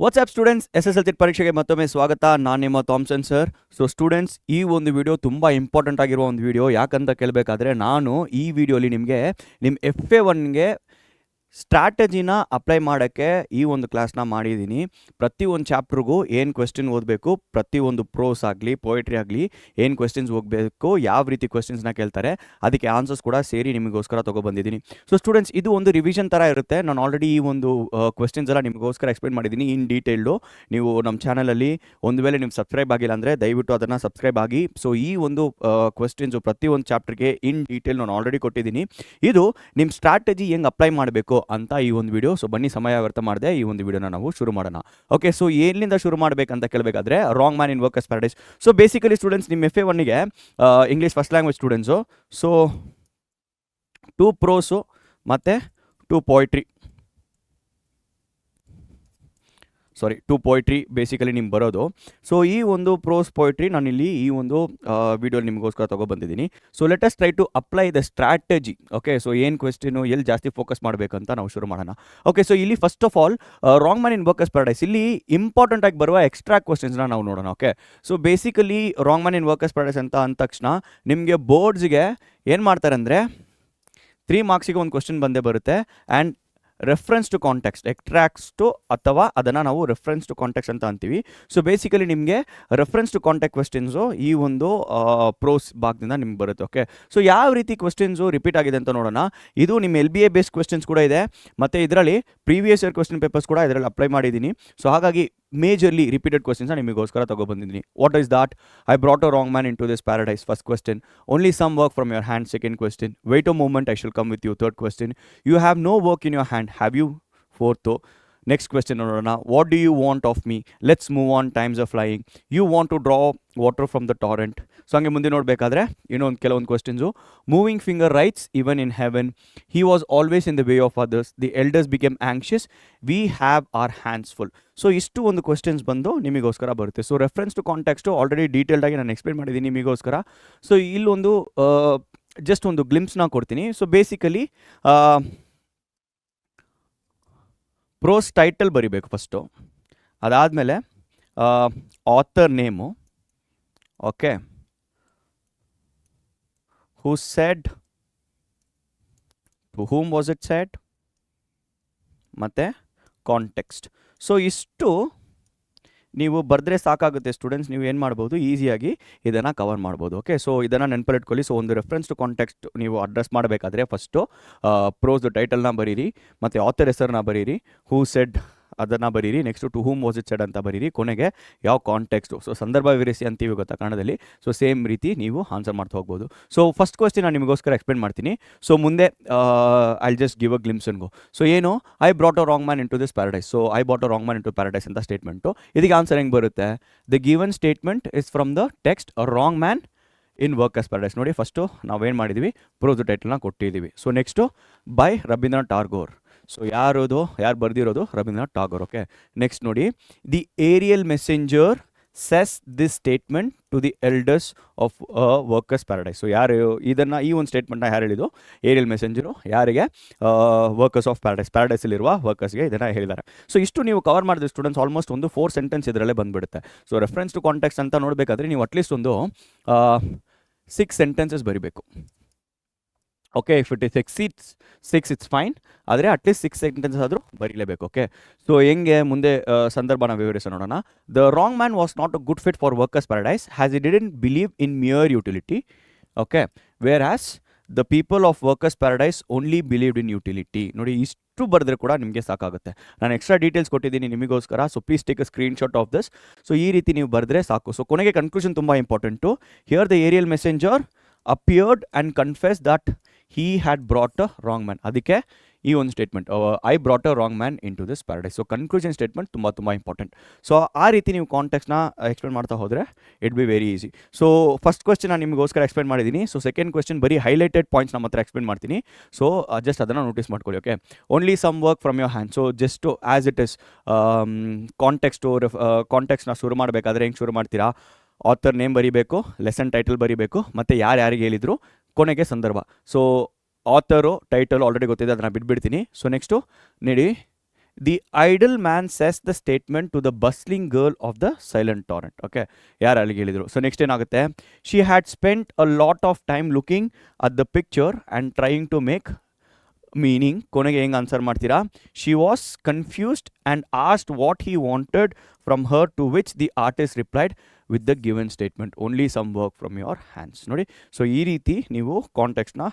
WhatsApp students SSLC ಪರೀಕ್ಷೆಗೆ ಮತ್ತೊಮ್ಮೆ ಸ್ವಾಗತ. ನಾನು ನಿಮ್ಮ ಥಾಮ್ಸನ್ ಸರ್. ಸೊ ಸ್ಟೂಡೆಂಟ್ಸ್, ಈ ಒಂದು ವಿಡಿಯೋ ತುಂಬ ಇಂಪಾರ್ಟೆಂಟ್ ಆಗಿರುವ ಒಂದು ವಿಡಿಯೋ. ಯಾಕಂತ ಕೇಳಬೇಕಾದ್ರೆ ನಾನು ಈ ವಿಡಿಯೋಲಿ ನಿಮಗೆ ನಿಮ್ಮ FA1ಗೆ ಸ್ಟ್ರಾಟಜಿನ ಅಪ್ಲೈ ಮಾಡೋಕ್ಕೆ ಈ ಒಂದು ಕ್ಲಾಸ್ನ ಮಾಡಿದ್ದೀನಿ. ಪ್ರತಿಯೊಂದು ಚಾಪ್ಟ್ರಿಗೂ ಏನು ಕ್ವೆಶ್ಚನ್ ಓದಬೇಕು, ಪ್ರತಿಯೊಂದು ಪ್ರೋಸ್ ಆಗಲಿ ಪೊಯಿಟ್ರಿ ಆಗಲಿ ಏನು ಕ್ವೆಶ್ಚನ್ಸ್ ಹೋಗಬೇಕು, ಯಾವ ರೀತಿ ಕ್ವೆಶ್ಚನ್ಸ್ನ ಕೇಳ್ತಾರೆ, ಅದಕ್ಕೆ ಆನ್ಸರ್ಸ್ ಕೂಡ ಸೇರಿ ನಿಮಗೋಸ್ಕರ ತೊಗೊಬಂದಿದ್ದೀನಿ. ಸೊ ಸ್ಟೂಡೆಂಟ್ಸ್, ಇದು ಒಂದು ರಿವಿಷನ್ ಥರ ಇರುತ್ತೆ. ನಾನು ಆಲ್ರೆಡಿ ಈ ಒಂದು ಕ್ವೆಶ್ಚನ್ಸ್ ಎಲ್ಲ ನಿಮಗೋಸ್ಕರ ಎಕ್ಸ್ಪ್ಲೇನ್ ಮಾಡಿದ್ದೀನಿ ಇನ್ ಡೀಟೇಲ್ಡು. ನೀವು ನಮ್ಮ ಚಾನಲಲ್ಲಿ ಒಂದು ವೇಳೆ ನೀವು ಸಬ್ಸ್ಕ್ರೈಬ್ ಆಗಿಲ್ಲ ಅಂದರೆ ದಯವಿಟ್ಟು ಅದನ್ನು ಸಬ್ಸ್ಕ್ರೈಬ್ ಆಗಿ. ಸೊ ಈ ಒಂದು ಕ್ವೆಶ್ಚನ್ಸು ಪ್ರತಿಯೊಂದು ಚಾಪ್ಟ್ರಿಗೆ ಇನ್ ಡೀಟೇಲ್ ನಾನು ಆಲ್ರೆಡಿ ಕೊಟ್ಟಿದ್ದೀನಿ. ಇದು ನಿಮ್ಮ ಸ್ಟ್ರಾಟಜಿ ಹೆಂಗೆ ಅಪ್ಲೈ ಮಾಡಬೇಕು ಅಂತ ಈ ಒಂದು ವಿಡಿಯೋ. ಸೊ ಬನ್ನಿ, ಸಮಯ ವ್ಯರ್ಥ ಮಾಡದೆ ಈ ಒಂದು ವಿಡಿಯೋನ ನಾವು ಶುರು ಮಾಡೋಣ. ಓಕೆ, ಸೊ ಎಲ್ಲಿಂದ ಶುರು ಮಾಡಬೇಕಂತ ಕೇಳಬೇಕಾದ್ರೆ wrong man in workers paradise. So basically students, ನಿಮ್ಮ FA1ಗೆ English first language students, so 2 prose ಮತ್ತು 2 ಪೊಯಿಟ್ರಿ, 2 ಪೊಯಿಟ್ರಿ ಬೇಸಿಕಲಿ ನಿಮ್ಗೆ ಬರೋದು. ಸೊ ಈ ಒಂದು ಪ್ರೋಸ್ ಪೊಯಿಟ್ರಿ ನಾನಿಲ್ಲಿ ಈ ಒಂದು ವಿಡಿಯೋ ನಿಮಗೋಸ್ಕರ ತೊಗೊಬಂದಿದ್ದೀನಿ. So let us try to apply the strategy. Okay, so ಏನು ಕ್ವೆಶ್ಚನು, ಎಲ್ಲಿ ಜಾಸ್ತಿ ಫೋಕಸ್ ಮಾಡಬೇಕಂತ ನಾವು ಶುರು ಮಾಡೋಣ. ಓಕೆ, ಸೊ ಇಲ್ಲಿ first of all wrong man in workers paradise, ಇಲ್ಲಿ ಇಂಪಾರ್ಟೆಂಟ್ ಆಗಿ ಬರುವ ಎಕ್ಸ್ಟ್ರಾ ಕ್ವೆಶ್ಚನ್ಸ್ನ ನಾವು ನೋಡೋಣ. Okay, so basically wrong man in workers paradise ಅಂತ ಅಂದ ತಕ್ಷಣ ನಿಮಗೆ ಬೋರ್ಡ್ಸ್ಗೆ ಏನು ಮಾಡ್ತಾರೆ ಅಂದರೆ 3 ಮಾರ್ಕ್ಸಿಗೆ ಒಂದು ಕ್ವೆಶ್ಚನ್ ಬಂದೇ ಬರುತ್ತೆ. And reference to context, extracts to, ಅಥವಾ ಅದನ್ನು ನಾವು ರೆಫರೆನ್ಸ್ ಟು ಕಾಂಟೆಕ್ಸ್ಟ್ ಅಂತ ಅಂತೀವಿ. ಸೊ ಬೇಸಿಕಲಿ ನಿಮಗೆ ರೆಫರೆನ್ಸ್ ಟು ಕಾಂಟೆಕ್ಟ್ ಕ್ವೆಶ್ಚನ್ಸು ಈ ಒಂದು ಪ್ರೋಸ್ ಭಾಗದಿಂದ ನಿಮ್ಗೆ ಬರುತ್ತೆ. ಓಕೆ, ಸೊ ಯಾವ ರೀತಿ ಕ್ವೆಶ್ಚನ್ಸು ರಿಪೀಟ್ ಆಗಿದೆ ಅಂತ ನೋಡೋಣ. ಇದು ನಿಮ್ಮ LBA ಬೇಸ್ಡ್ ಕ್ವೆಶ್ಚನ್ಸ್ ಕೂಡ ಇದೆ, ಮತ್ತು ಇದರಲ್ಲಿ ಪ್ರೀವಿಯಸ್ ಇಯರ್ ಕ್ವೆಶ್ಚನ್ ಪೇಪರ್ಸ್ ಕೂಡ ಇದರಲ್ಲಿ ಅಪ್ಲೈ ಮಾಡಿದ್ದೀನಿ. ಸೊ ಹಾಗಾಗಿ ಮೇಜರ್ಲಿ ರಿಪೀಟೆಡ್ ಕ್ವೆಶ್ಚನ್ಸ್ನ ನಿಮಗೋಸ್ಕರ ತೊಗೊಬಂದಿದ್ದೀನಿ. What is that? I brought a wrong man into this paradise. First question, only some work from your hand. Second question, wait a moment, I shall come with you. Third question, you have no work in your hand, have you? Fourth. Next question ನೋಡೋಣ, what do you want of me, let's move on, times are flying, you want to draw water from the Torrent. So ಹಂಗೆ ಮುಂದೆ ನೋಡಬೇಕಾದ್ರೆ ಕೆಲವೊಂದು questions, moving finger writes even in heaven, he was always in the way of others, the elders became anxious, we have our hands full. So ಇಷ್ಟು ಒಂದು questions ಬಂದು ನಿಮಗೋಸ್ಕರ ಬರುತ್ತೆ. So reference to context already ಡೀಟೇಲ್ಡಾಗಿ ನಾನು explain ಮಾಡಿದ್ದೀನಿ ನಿಮಗೋಸ್ಕರ. So ಇಲ್ಲೊಂದು ಜಸ್ಟ್ ಒಂದು ಗ್ಲಿಮ್ಸ್ನ ಕೊಡ್ತೀನಿ. ಸೊ ಬೇಸಿಕಲಿ ಪ್ರೋಸ್ ಟೈಟಲ್ ಬರಿಬೇಕು ಫಸ್ಟು, ಅದಾದಮೇಲೆ author name, okay, who said, to whom was it said, ಮತ್ತು ಕಾಂಟೆಕ್ಸ್ಟ್. ಸೊ ಇಷ್ಟು ನೀವು ಬರೆದ್ರೆ ಸಾಕಾಗುತ್ತೆ ಸ್ಟೂಡೆಂಟ್ಸ್. ನೀವು ಏನು ಮಾಡ್ಬೋದು, ಈಸಿಯಾಗಿ ಇದನ್ನು ಕವರ್ ಮಾಡ್ಬೋದು. ಓಕೆ, ಸೊ ಇದನ್ನು ನೆನಪಲ್ಲಿಟ್ಕೊಳ್ಳಿ. ಸೊ ಒಂದು ರೆಫರೆನ್ಸ್ ಟು ಕಾಂಟೆಕ್ಸ್ಟ್ ನೀವು ಅಡ್ರೆಸ್ ಮಾಡಬೇಕಾದ್ರೆ ಫಸ್ಟು ಪ್ರೋಸ್ ಟೈಟಲ್ನ ಬರೀರಿ, ಮತ್ತು ಆಥರ್ ಹೆಸರನ್ನ ಬರೀರಿ, ಹೂ ಸೆಡ್ ಅದನ್ನು ಬರೀರಿ, next to whom was it said ಅಂತ ಬರೀರಿ, ಕೊನೆಗೆ ಯಾವ ಕಾಂಟೆಕ್ಸ್ಟು. ಸೊ ಸಂದರ್ಭ ವಿವರಿಸಿ ಅಂತೀವಿ ಗೊತ್ತಾ ಕನ್ನಡದಲ್ಲಿ. ಸೊ ಸೇಮ್ ರೀತಿ ನೀವು ಆನ್ಸರ್ ಮಾಡ್ತಾ ಹೋಗ್ಬೋದು. ಸೊ ಫಸ್ಟ್ ಕ್ವೆಶ್ಚನ್ ನಾನು ನಿಮಗೋಸ್ಕರ ಎಕ್ಸ್ಪ್ಲೇನ್ ಮಾಡ್ತೀನಿ. ಸೊ ಮುಂದೆ I just give a glimpse ಅನ್ಗೋ. ಸೊ ಏನು, I brought a wrong man into this paradise. So I brought a wrong man into paradise ಅಂತ ಸ್ಟೇಟ್ಮೆಂಟು. ಇದಕ್ಕೆ ಆನ್ಸರ್ ಹೆಂಗೆ ಬರುತ್ತೆ? The given statement is from the text a wrong man in workers paradise. ನೋಡಿ, first ನಾವೇನು ಮಾಡಿದ್ದೀವಿ, prose ಟೈಟಲ್ನ ಕೊಟ್ಟಿದ್ದೀವಿ. So next by Rabindranath Tagore. So ಯಾರು ಬರ್ದಿರೋದು? ರವೀಂದ್ರನಾಥ್ ಟಾಗೋರ್. ಓಕೆ, ನೆಕ್ಸ್ಟ್ ನೋಡಿ, the aerial messenger says this statement to the elders of workers paradise. So ಯಾರು ಈ ಒಂದು ಸ್ಟೇಟ್ಮೆಂಟ್ನ ಯಾರು ಹೇಳಿದ್ದು? ಏರಿಯಲ್ ಮೆಸೆಂಜರು ಯಾರಿಗೆ? ವರ್ಕರ್ಸ್ ಆಫ್ ಪ್ಯಾರಡೈಸ್, ಪ್ಯಾರಡೈಸಲ್ಲಿರುವ ವರ್ಕರ್ಸ್ಗೆ ಇದನ್ನು ಹೇಳಿದ್ದಾರೆ. ಸೊ ಇಷ್ಟು ನೀವು ಕವರ್ ಮಾಡಿದ್ರೆ ಸ್ಟೂಡೆಂಟ್ಸ್ ಆಲ್ಮೋಸ್ಟ್ ಒಂದು 4 ಸೆಂಟೆನ್ಸ್ ಇದರಲ್ಲೇ ಬಂದುಬಿಡುತ್ತೆ. ಸೊ ರೆಫರೆನ್ಸ್ ಟು ಕಾಂಟೆಕ್ಸ್ಟ್ ಅಂತ ನೋಡಬೇಕಾದ್ರೆ ನೀವು ಅಟ್ಲೀಸ್ಟ್ ಒಂದು 6 ಸೆಂಟೆನ್ಸಸ್ ಬರೀಬೇಕು. Okay, if it is exceeds 6 it's fine, ಆದರೆ ಅಟ್ಲೀಸ್ಟ್ 6 ಸೆಂಟೆನ್ಸಸ್ ಆದರೂ ಬರೀಲೇಬೇಕು. ಓಕೆ, ಸೊ ಹೆಂಗೆ ಮುಂದೆ ಸಂದರ್ಭನ ವಿವರಿಸ ನೋಡೋಣ. The wrong man was not a good fit for workers paradise has E didn't believe in mere utility. Okay, wear as the people of workers paradise only believed in utility. ನೋಡಿ, ಇಷ್ಟು ಬರೆದ್ರೆ ಕೂಡ ನಿಮಗೆ ಸಾಕಾಗುತ್ತೆ. ನಾನು ಎಕ್ಸ್ಟ್ರಾ ಡೀಟೇಲ್ಸ್ ಕೊಟ್ಟಿದ್ದೀನಿ ನಿಮಗೋಸ್ಕರ. So please take a screenshot of this. So ಈ ರೀತಿ ನೀವು ಬರೆದ್ರೆ ಸಾಕು. ಸೊ ಕೊನೆಗೆ ಕನ್ಕ್ಲೂಷನ್ ತುಂಬ important. Here the Ariel messenger appeared and confessed that he had brought a wrong man. ಅದಕ್ಕೆ ಈ ಒಂದು statement, I brought a wrong man into this paradise. So conclusion statement ತುಂಬ ಇಂಪಾರ್ಟೆಂಟ್. ಸೊ ಆ ರೀತಿ ನೀವು ಕಾಂಟೆಕ್ಸ್ಟ್ನ explain ಮಾಡ್ತಾ ಹೋದರೆ it be very easy. So first question ನಾನು ನಿಮಗೋಸ್ಕರ ಎಕ್ಸ್ಪ್ಲೇನ್ ಮಾಡಿದ್ದೀನಿ. ಸೊ ಸೆಕೆಂಡ್ ಕ್ವೆಶ್ಚನ್ ಬರೀ ಹೈಲೈಟೆಡ್ ಪಾಯಿಂಟ್ಸ್ ನಮ್ಮ ಹತ್ರ ಎಕ್ಸ್ಪ್ಲೇನ್ ಮಾಡ್ತೀನಿ. ಸೊ ಜಸ್ಟ್ ಅದನ್ನು ನೋಟಿಸ್ ಮಾಡ್ಕೊಳ್ಳಿ. Okay, only some work from your hand. So just as it is ಕಾಂಟೆಕ್ಸ್ಟ್ನ ಶುರು ಮಾಡಬೇಕಾದ್ರೆ ಹೆಂಗೆ ಶುರು ಮಾಡ್ತೀರಾ? ಆಥರ್ ನೇಮ್ ಬರೀಬೇಕು, ಲೆಸನ್ ಟೈಟಲ್ ಬರೀಬೇಕು, ಮತ್ತು ಯಾರಿಗೆ ಹೇಳಿದ್ರು, ಕೊನೆಗೆ ಸಂದರ್ಭ. ಸೊ ಆಥರು ಟೈಟಲ್ ಆಲ್ರೆಡಿ ಗೊತ್ತಿದೆ, ಅದನ್ನು ಬಿಟ್ಬಿಡ್ತೀನಿ. ಸೊ ನೆಕ್ಸ್ಟು ನೋಡಿ, the idle man says the statement to the bustling girl of the silent torrent. Okay, ಯಾರು ಅಲ್ಲಿಗೆ ಹೇಳಿದರು? ಸೊ ನೆಕ್ಸ್ಟ್ ಏನಾಗುತ್ತೆ? She had spent a lot of time looking at the picture and trying to make meaning. ಕೊನೆಗೆ ಹೆಂಗೆ answer ಮಾಡ್ತೀರಾ? She was confused and asked what he wanted from her, to which the artist replied with the given statement only some work from your hands. ನೋಡಿ, so ಈ ರೀತಿ ನೀವು ಕಾಂಟೆಕ್ಸ್ಟ್ನ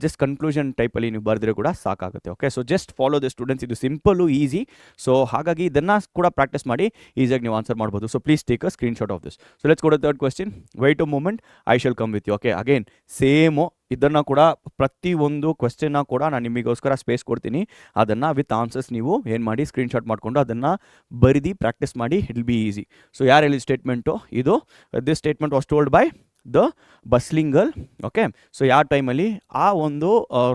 just conclusion ಟೈಪಲ್ಲಿ ನೀವು ಬರೆದ್ರೆ ಕೂಡ ಸಾಕಾಗುತ್ತೆ. Okay, so just follow the students, ಇದು ಸಿಂಪಲ್ಲು ಈಸಿ. ಸೊ ಹಾಗಾಗಿ ಇದನ್ನು ಕೂಡ ಪ್ರಾಕ್ಟೀಸ್ ಮಾಡಿ ಈಸಿಯಾಗಿ ನೀವು ಆನ್ಸರ್ ಮಾಡ್ಬೋದು. So please take a screenshot of this. So let's go to third question. Wait a moment, I shall come with you. Okay, again same ಇದನ್ನು ಕೂಡ ಪ್ರತಿಯೊಂದು ಕ್ವೆಶ್ಚನ್ನ ಕೂಡ ನಾನು ನಿಮಗೋಸ್ಕರ ಸ್ಪೇಸ್ ಕೊಡ್ತೀನಿ. ಅದನ್ನು ವಿತ್ ಆನ್ಸರ್ಸ್ ನೀವು ಏನು ಮಾಡಿ ಸ್ಕ್ರೀನ್ಶಾಟ್ ಮಾಡಿಕೊಂಡು ಅದನ್ನು ಬರೆದು ಪ್ರಾಕ್ಟೀಸ್ ಮಾಡಿ. It will be easy. So ಯಾರು ಹೇಳಿ ಸ್ಟೇಟ್ಮೆಂಟು ಇದು? This statement was told by the bustling girl. Okay, so ಯಾವ ಟೈಮಲ್ಲಿ ಆ ಒಂದು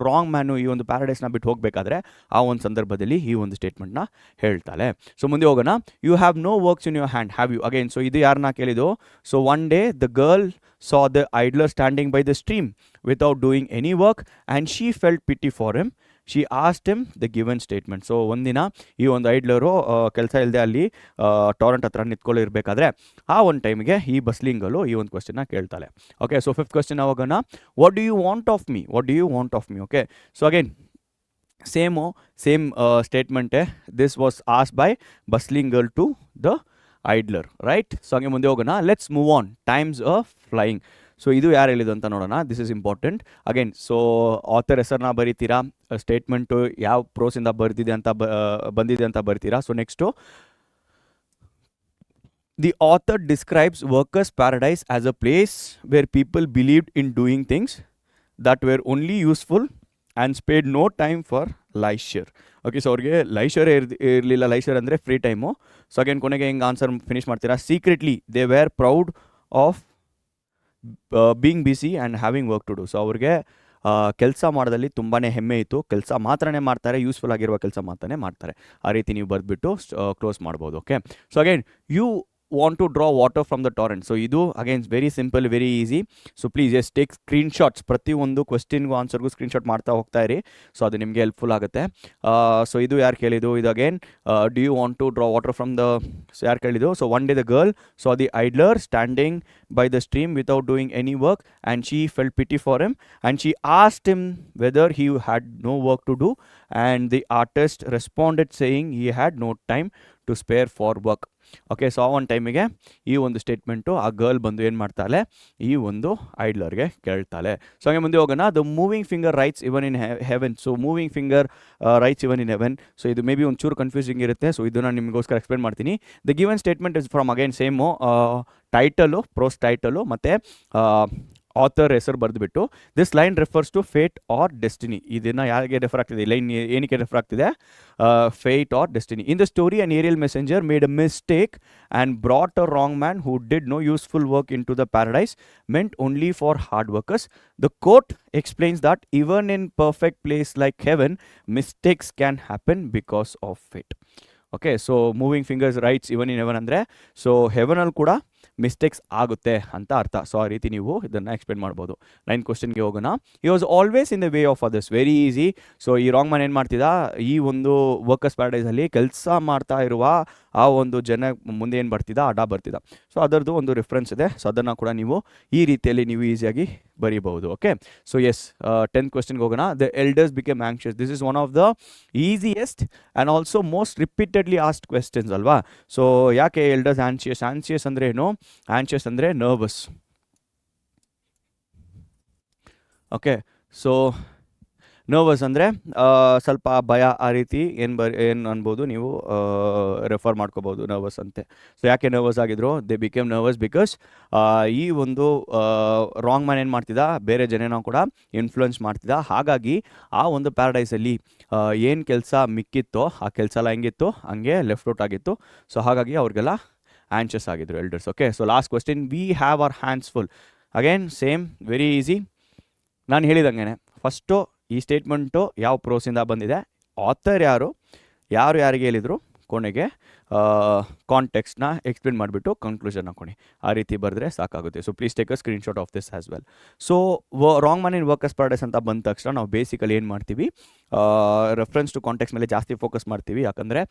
ರಾಂಗ್ ಮ್ಯಾನು ಈ ಒಂದು ಪ್ಯಾರಡೈಸ್ನ ಬಿಟ್ಟು ಹೋಗಬೇಕಾದ್ರೆ ಆ ಒಂದು ಸಂದರ್ಭದಲ್ಲಿ ಈ ಒಂದು ಸ್ಟೇಟ್ಮೆಂಟ್ನ ಹೇಳ್ತಾಳೆ. ಸೊ ಮುಂದೆ ಹೋಗೋಣ. You have no works in your hand, have you? Again, so ಇದು ಯಾರನ್ನ ಕೇಳಿದ್ದು? So one day the girl saw the idler standing by the stream without doing any work and she felt pity for him. She asked him the given statement. So ಒಂದಿನ ಈ ಒಂದು ಐಡ್ಲರು ಕೆಲಸ ಇಲ್ಲದೆ ಅಲ್ಲಿ ಟಾರೆಂಟ್ ಹತ್ರ ನಿಂತ್ಕೊಳ್ಳಿರ್ಬೇಕಾದ್ರೆ ಆ ಒಂದು ಟೈಮಿಗೆ ಈ ಬಸ್ಲಿಂಗಲು ಈ ಒಂದು ಕ್ವೆಶ್ಚನ್ನ ಕೇಳ್ತಾಳೆ. ಓಕೆ, ಸೊ ಫಿಫ್ತ್ ಕ್ವೆಶ್ಚನ್ ಹೋಗೋಣ. What do you want of me? What do you want of me? Okay, so again same ಸ್ಟೇಟ್ಮೆಂಟೇ. This was asked by bustling girl to the idler, right? So ಹಂಗೆ ಮುಂದೆ ಹೋಗೋಣ. Let's move on. Times of flying. So ಇದು ಯಾರು ಹೇಳಿದ್ದು ಅಂತ ನೋಡೋಣ. This is important. Again, so author ಹೆಸರನ್ನ ಬರೀತೀರಾ, ಸ್ಟೇಟ್ಮೆಂಟು ಯಾವ ಪ್ರೋಸಿಂದ ಬಂದಿದೆ ಅಂತ ಬರ್ತೀರಾ. So next, the author describes workers paradise as a place where people believed in doing things that were only useful and spared no time for leisure. Okay, so ಅವ್ರಿಗೆ ಲೈಶರೇ ಇರಲಿಲ್ಲ. ಲೈಶರ್ ಅಂದರೆ ಫ್ರೀ ಟೈಮು. ಸೊ ಅಗೇನ್ ಕೊನೆಗೆ ಹೆಂಗೆ answer finish ಮಾಡ್ತೀರಾ? Secretly they were proud of being busy and having work to do. So ಅವ್ರಿಗೆ ಕೆಲಸ ಮಾಡೋದಲ್ಲಿ ತುಂಬಾ ಹೆಮ್ಮೆ ಇತ್ತು. ಕೆಲಸ ಮಾತ್ರನೇ ಮಾಡ್ತಾರೆ, ಯೂಸ್ಫುಲ್ ಆಗಿರುವ ಕೆಲಸ ಮಾತ್ರನೇ ಮಾಡ್ತಾರೆ. ಆ ರೀತಿ ನೀವು ಬರೆದ್ಬಿಟ್ಟು ಕ್ಲೋಸ್ ಮಾಡ್ಬೋದು. Okay, so again you want to draw water from the torrent. So ಇದು again very simple, very easy. So please just take screenshots. ಪ್ರತಿಯೊಂದು ಕ್ವೆಶ್ಚನ್ಗೂ ಆನ್ಸರ್ಗೂ ಸ್ಕ್ರೀನ್ಶಾಟ್ ಮಾಡ್ತಾ ಹೋಗ್ತಾ ಇರಿ. ಸೊ ಅದು ನಿಮಗೆ ಹೆಲ್ಪ್ಫುಲ್ ಆಗುತ್ತೆ. ಸೊ ಇದು ಯಾರು ಕೇಳಿದ್ದು? ಇದು again do you want to draw water from the, so ಯಾರು ಕೇಳಿದ್ದು? So one day the girl saw the idler standing by the stream without doing any work and she felt pity for him and she asked him whether he had no work to do and the artist responded saying he had no time to spare for work. Okay, so ಆ ಒಂದು ಟೈಮಿಗೆ ಈ ಒಂದು statement ಆ girl ಬಂದು ಏನು ಮಾಡ್ತಾಳೆ? ಈ ಒಂದು ಐಡ್ಲರ್ಗೆ ಕೇಳ್ತಾಳೆ. ಸೊ ಹಂಗೆ ಮುಂದೆ ಹೋಗೋಣ. The moving finger writes even in heaven. So moving finger writes even in heaven. So ಇದು ಮೇ ಬಿ ಒಂಚೂರು ಕನ್ಫ್ಯೂಸಿಂಗ್ ಇರುತ್ತೆ. ಸೊ ಇದನ್ನು ನಿಮಗೋಸ್ಕರ ಎಕ್ಸ್ಪ್ಲೇನ್ ಮಾಡ್ತೀನಿ. The given statement is from again same title, prose title ಮತ್ತು ಆಥರ್ ಹೆಸರು ಬರೆದುಬಿಟ್ಟು this line refers to fate or destiny. ಇದನ್ನು ಯಾರಿಗೆ ರೆಫರ್ ಆಗ್ತಿದೆ? ಲೈನ್ ಏನಕ್ಕೆ ರೆಫರ್ ಆಗ್ತಿದೆ? Fate or destiny. In the story an aerial messenger made a mistake and brought a wrong man who did no useful work into the paradise meant only for hard workers. The court explains that even in perfect place like heaven mistakes can happen because of fate. Okay, so moving fingers writes even in heaven ಅಂದರೆ so ಹೆವನಲ್ಲಿ ಕೂಡ mistakes ಆಗುತ್ತೆ ಅಂತ ಅರ್ಥ. So ಆ ರೀತಿ ನೀವು ಇದನ್ನು ಎಕ್ಸ್ಪ್ಲೇನ್ ಮಾಡ್ಬೋದು. 9th ಕ್ವೆಶ್ಚನ್ಗೆ ಹೋಗೋಣ. ಹಿ was always in the way of others. Very easy. So ಈ ರಾಂಗ್ ಮ್ಯಾನ್ ಏನು ಮಾಡ್ತಿದ್ದ? ಈ ಒಂದು ವರ್ಕರ್ಸ್ ಪ್ಯಾರಡೈಸಲ್ಲಿ ಕೆಲಸ ಮಾಡ್ತಾ ಇರುವ ಆ ಒಂದು ಜನ ಮುಂದೆ ಏನು ಬರ್ತಿದ್ದ? ಅಡ್ಡ ಬರ್ತಿದ್ದ. ಸೊ ಅದರದ್ದು ಒಂದು ರೆಫರೆನ್ಸ್ ಇದೆ. ಸೊ ಅದನ್ನು ಕೂಡ ನೀವು ಈ ರೀತಿಯಲ್ಲಿ ನೀವು ಈಸಿಯಾಗಿ ಬರೀಬಹುದು. ಓಕೆ, ಸೊ ಎಸ್ 10th ಕ್ವೆಶ್ಚನ್ಗೆ ಹೋಗೋಣ. The elders became anxious. This is one of the easiest and also most repeatedly asked questions ಅಲ್ವಾ? ಸೊ ಯಾಕೆ ಎಲ್ಡರ್ಸ್ ಆನ್ಷಿಯಸ್? ಆನ್ಷಿಯಸ್ ಅಂದರೆ ಏನು? ಆನ್ಷಿಯಸ್ ಅಂದರೆ ನರ್ವಸ್. ಓಕೆ, ಸೊ ನರ್ವಸ್ ಅಂದರೆ ಸ್ವಲ್ಪ ಭಯ, ಆ ರೀತಿ ಏನು ಅನ್ಬೋದು ನೀವು ರೆಫರ್ ಮಾಡ್ಕೋಬೋದು ನರ್ವಸ್ ಅಂತೆ. ಸೊ ಯಾಕೆ ನರ್ವಸ್ ಆಗಿದ್ರು? ದೇ ಬಿಕೇಮ್ ನರ್ವಸ್ ಬಿಕಾಸ್ ಈ ಒಂದು ರಾಂಗ್ ಮ್ಯಾನ್ ಏನು ಮಾಡ್ತಿದ್ದ? ಬೇರೆ ಜನನ ಕೂಡ ಇನ್ಫ್ಲುಯೆನ್ಸ್ ಮಾಡ್ತಿದ್ದ. ಹಾಗಾಗಿ ಆ ಒಂದು ಪ್ಯಾರಡೈಸಲ್ಲಿ ಏನು ಕೆಲಸ ಮಿಕ್ಕಿತ್ತೋ ಆ ಕೆಲಸ ಎಲ್ಲ ಹೆಂಗಿತ್ತು ಹಂಗೆ ಲೆಫ್ಟ್ ಔಟ್ ಆಗಿತ್ತು. ಸೊ ಹಾಗಾಗಿ ಅವ್ರಿಗೆಲ್ಲ ಆನ್ಷಿಯಸ್ ಆಗಿದ್ರು elders. Okay, so last question. We have our hands full. Again same, very easy. ನಾನು ಹೇಳಿದಂಗೆ ಫಸ್ಟು ಈ ಸ್ಟೇಟ್ಮೆಂಟು ಯಾವ ಪ್ರೋಸಿಂದ ಬಂದಿದೆ, ಆಥರ್ ಯಾರು ಯಾರಿಗೆ ಹೇಳಿದರು, ಕೊನೆಗೆ ಕಾಂಟೆಕ್ಸ್ಟ್ನ ಎಕ್ಸ್ಪ್ಲೇನ್ ಮಾಡಿಬಿಟ್ಟು ಕನ್ಕ್ಲೂಷನ್ ಹಾಕೊಳ್ಳಿ. ಆ ರೀತಿ ಬರೆದ್ರೆ ಸಾಕಾಗುತ್ತೆ. So please take a screenshot of this as well. So wrong Mann in workers paradise ಅಂತ ಬಂದ ತಕ್ಷಣ ನಾವು ಬೇಸಿಕಲಿ ಏನು ಮಾಡ್ತೀವಿ, ರೆಫರೆನ್ಸ್ ಟು ಕಾಂಟೆಕ್ಸ್ಟ್ ಮೇಲೆ ಜಾಸ್ತಿ ಫೋಕಸ್ ಮಾಡ್ತೀವಿ. ಯಾಕಂದರೆ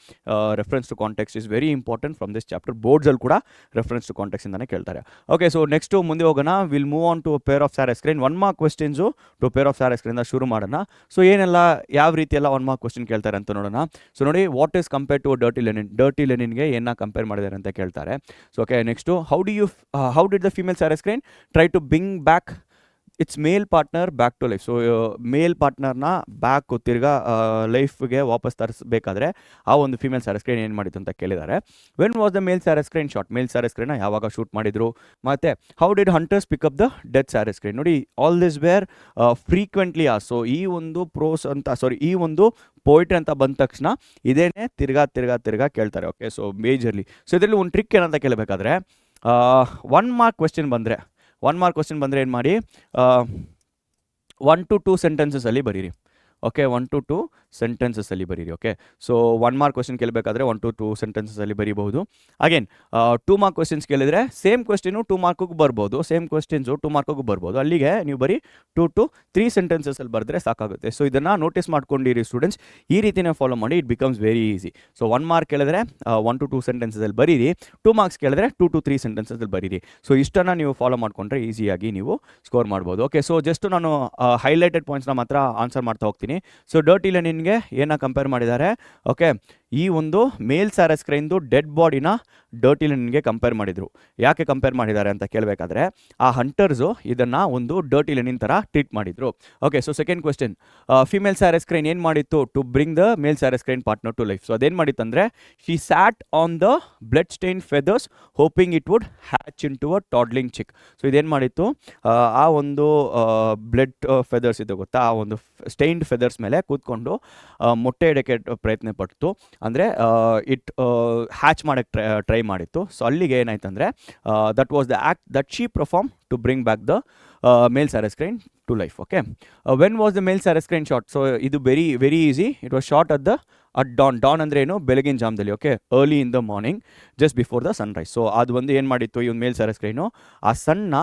reference to context is very important from this chapter. ಬೋರ್ಡ್ಸಲ್ಲಿ ಕೂಡ ರೆಫರೆನ್ಸ್ ಟು ಕಾಂಟೆಕ್ಸ್ಟ್ ಇಂದಾನೆ ಕೇಳ್ತಾರೆ. ಓಕೆ, ಸೊ ನೆಕ್ಸ್ಟು ಮುಂದೆ ಹೋಗೋಣ. Will move on to pair of sarus crane. 1 mark questions to pair of sarus crane ಶುರು ಮಾಡೋಣ. ಸೊ ಏನೆಲ್ಲ ಯಾವ ರೀತಿ ಎಲ್ಲ 1 ಮಾರ್ಕ್ ಕ್ವೆಶ್ಚನ್ ಕೇಳ್ತಾರೆ ಅಂತ ನೋಡೋಣ. ಸೊ ನೋಡಿ, what is compare to dirty linen. Dirty ಲೆನಿನ್ಗೆ ಏನ ಕಂಪೇರ್ ಮಾಡಿದ್ದಾರೆ ಅಂತ ಕೇಳ್ತಾರೆ. So okay, next how did the female sarus crane try to bring back its male partner back to life. So male ಪಾರ್ಟ್ನರ್ನ ಬ್ಯಾಕ್ ತಿರ್ಗಾ ಲೈಫ್ಗೆ ವಾಪಸ್ ತರಿಸಬೇಕಾದ್ರೆ ಆ ಒಂದು ಫೀಮೇಲ್ ಸ್ಯಾರ್ ಎಸ್ಕ್ರೈನ್ ಏನು ಮಾಡಿತ್ತು ಅಂತ ಕೇಳಿದ್ದಾರೆ. When was the male sarus crane shot. Male sarus ಎಸ್ಕ್ರೈನ್ನ ಯಾವಾಗ ಶೂಟ್ ಮಾಡಿದ್ರು. ಮತ್ತು how did hunters pick up the death sarus crane. ನೋಡಿ, all this were frequently so ಈ ಒಂದು ಪ್ರೋಸ್ ಅಂತ ಈ ಒಂದು ಪೋಯಿಟ್ರಿ ಅಂತ ಬಂದ ತಕ್ಷಣ ಇದೇನೇ ತಿರ್ಗಾ ಕೇಳ್ತಾರೆ. Okay, so majorly. ಸೊ ಇದರಲ್ಲಿ ಒಂದು ಟ್ರಿಕ್ ಏನಂತ ಕೇಳಬೇಕಾದ್ರೆ 1 ಮಾರ್ಕ್ ಕ್ವೆಶ್ಚನ್ ಬಂದರೆ ಏನು ಮಾಡಿ, 1 to 2 ಸೆಂಟೆನ್ಸಸಲ್ಲಿ ಬರೀರಿ. ಓಕೆ, 1 to 2 ಸೆಂಟೆನ್ಸಸಲ್ಲಿ ಬರೀರಿ. ಓಕೆ, ಸೊ 1 ಮಾರ್ಕ್ ಕ್ವೆಶ್ಚನ್ ಕೇಳಬೇಕಾದ್ರೆ 1 to 2 ಸೆಂಟೆನ್ಸಸಲ್ಲಿ ಬರೀಬಹುದು. ಅಗೇನ್ 2 ಮಾರ್ಕ್ ಕ್ವೆಶ್ಚನ್ಸ್ ಕೇಳಿದರೆ ಸೇಮ್ ಕ್ವೆಶ್ಚನು 2 ಮಾರ್ಕಿಗೂ ಬರ್ಬೋದು, ಸೇಮ್ ಕ್ವೆಶ್ಚನ್ಸು 2 ಮಾರ್ಕಿಗೂ ಬರ್ಬೋದು. ಅಲ್ಲಿಗೆ ನೀವು ಬರೀ 2 to 3 ಸೆಂಟೆನ್ಸಸಲ್ಲಿ ಬರೆದ್ರೆ ಸಾಕಾಗುತ್ತೆ. ಸೊ ಇದನ್ನು ನೋಟಿಸ್ ಮಾಡ್ಕೊಂಡಿರಿ ಸ್ಟೂಡೆಂಟ್ಸ್, ಈ ರೀತಿನೇ ಫಾಲೋ ಮಾಡಿ. It becomes very easy. So 1 mark ಕೇಳಿದ್ರೆ 1 to 2 ಸೆಂಟೆನ್ಸಲ್ಲಿ ಬರೀರಿ. 2 ಮಾರ್ಕ್ಸ್ ಕೇಳಿದ್ರೆ 2 to 3 ಸೆಂಟೆನ್ಸಲ್ಲಿ ಬರೀರಿ. ಸೊ ಇಷ್ಟನ್ನು ನೀವು ಫಾಲೋ ಮಾಡಿಕೊಂಡ್ರೆ ಈಸಿಯಾಗಿ ನೀವು ಸ್ಕೋರ್ ಮಾಡ್ಬೋದು. ಓಕೆ, ಸೊ ಜಸ್ಟ್ ನಾನು ಹೈಲೈಟೆಡ್ ಪಾಯಿಂಟ್ಸ್ನ ಮಾತ್ರ ಆನ್ಸರ್ ಮಾಡ್ತಾ ಹೋಗ್ತೀನಿ. ಸೊ ಡರ್ಟಿ ಲೆನಿನ್ಗೆ ಏನ ಕಂಪೇರ್ ಮಾಡಿದ್ದಾರೆ. ಓಕೆ, ಈ ಒಂದು ಮೇಲ್ ಸ್ಯಾರ್ ಎಸ್ಕ್ರೈನ್ದು ಡೆಡ್ ಬಾಡಿನ ಡರ್ಟಿ ಲೆನಿನ್ಗೆ ಕಂಪೇರ್ ಮಾಡಿದರು. ಯಾಕೆ ಕಂಪೇರ್ ಮಾಡಿದ್ದಾರೆ ಅಂತ ಕೇಳಬೇಕಾದ್ರೆ ಆ ಹಂಟರ್ಸು ಇದನ್ನು ಒಂದು ಡರ್ಟಿ ಲೆನಿನ್ ಥರ ಟ್ರೀಟ್ ಮಾಡಿದರು. Okay, so second question, female sarus crane ಏನು ಮಾಡಿತ್ತು to bring the male sarus crane partner to life. So ಅದೇನು ಮಾಡಿತ್ತು ಅಂದರೆ she sat on the blood stain feathers hoping it would hatch into a toddling chick. So ಇದೇನು ಮಾಡಿತ್ತು, ಆ ಒಂದು blood feathers ಇದೆ ಗೊತ್ತಾ, ಆ ಒಂದು ಸ್ಟೈನ್ಡ್ ಫೆದರ್ಸ್ ಮೇಲೆ ಕೂತ್ಕೊಂಡು ಮೊಟ್ಟೆ ಇಡೋಕ್ಕೆ ಪ್ರಯತ್ನ ಪಡ್ತು. ಅಂದರೆ ಇಟ್ ಹ್ಯಾಚ್ ಮಾಡೋಕ್ಕೆ ಟ್ರೈ ಮಾಡಿತ್ತು. ಸೊ ಅಲ್ಲಿಗೆ ಏನಾಯ್ತು ಅಂದರೆ that was the act that she perform to bring back the male sarus crane to life. Okay, when was the male sarus crane shot. So ಇದು very easy. It was shot at dawn ಅಂದರೆ ಏನು, ಬೆಳಗಿನ ಜಾಮದಲ್ಲಿ. Okay, early in the morning just before the sunrise. So ಅದು ಒಂದು ಏನು ಮಾಡಿತ್ತು ಈ ಒಂದು ಮೇಲ್ ಸ್ಯಾರ್ ಎಸ್ಕ್ರೈನು, ಆ ಸಣ್ಣ